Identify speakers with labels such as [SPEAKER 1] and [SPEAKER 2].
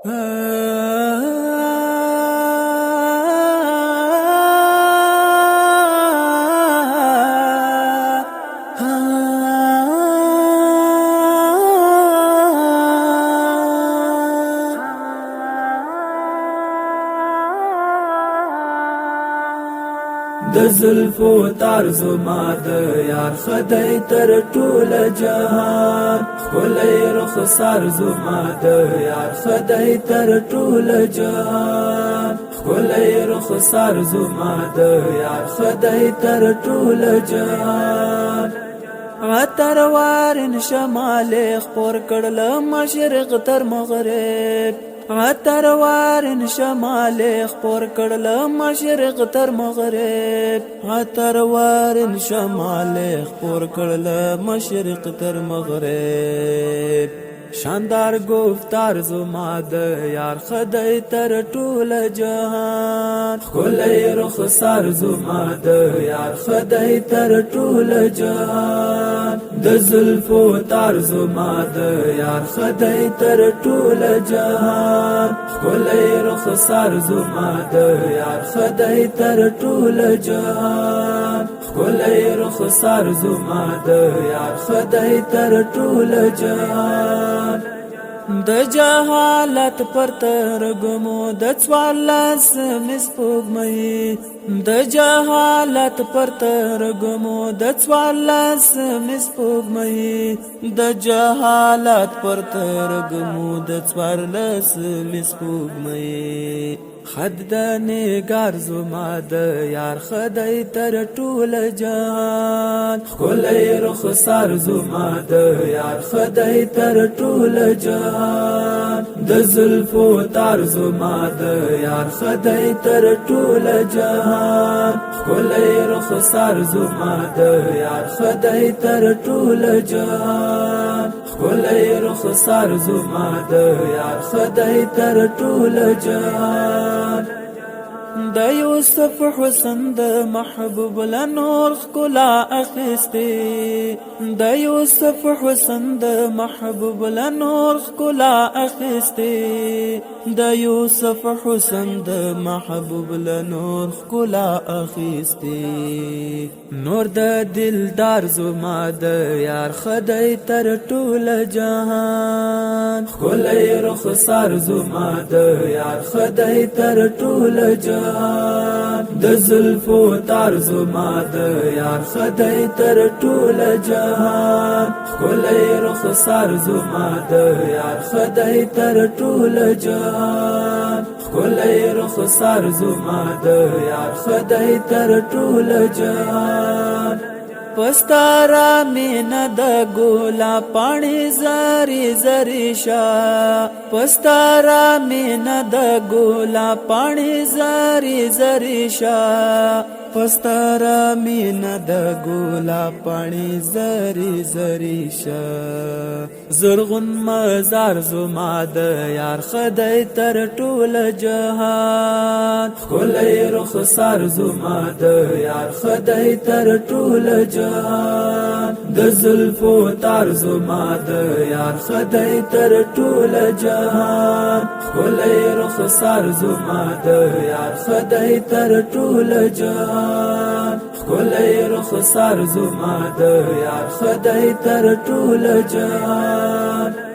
[SPEAKER 1] د زلفو تار زما د یار خدای تر ټول جهان خولای رخسار زما د یار خدای تر ټول جهان خولای رخسار زما د یار خدای تر ټول جهان عطر وارن شمال خپور کړل مشرق تر مغرب عطر وارن شمال خپور کړل مشرق تر مغرب عطر وارن شمال خپور کړل مشرق تر مغرب شاندار گفتار زما د یار خدای تر ټول جهان خولای رخسار زما د یار خدای تر ټول جهان د زلفو تار زما د یار خدای تر ټول جهان خولای رخسار زما د یار خدای تر ټول جهان خولای رخسار زما د یار خدای تر ټول جهان د جهالت پر ترګمو د څوارلس مسپوږمۍ د جهالت پر ترګمو د څوارلس مسپوږمۍ د جهالت پر ترګمو د څوارلس مسپوږمۍ خد د نگار زما د یار خدای تر ټول جهان خولای رخسار زما د یار خدای تر ټول جهان د زلفو تار زما د یار خدای تر ټول جهان خولای رخسار زما د یار خدای تر ټول جهان خولای رخسار زما د یار خدای تر ټول جهان د یوسف حسن د محبوب لنور خلا اخستی د یوسف حسن د محبوب لنور خلا اخستی د یوسف حسن د محبوب لنور خلا اخستی نور د دلدار زما د یار خدای تر ټول جهان خولای رخسار زما د یار خدای تر ټول جهان د زلفو تار زما د یار خدای تر ټول جهان خولای رخسار زما د یار خدای تر ټول جهان خولای رخسار زما د یار خدای تر ټول جهان پستارا مینا د ګولا پانی زری زری شا پستارا مینا د ګولا پانی زری زری شا پستارا مینا د ګولا پانی زری زری شا زرغون مزار زما د یار خدای تر ټول جهان خولای رخسار زما د یار خدای تر ټول جهان د زلفو تار زما د یار خدای تر ټول جهان خولای رخسار زما د یار خدای تر ټول جهان خولای رخسار زما د یار خدای تر ټول جهان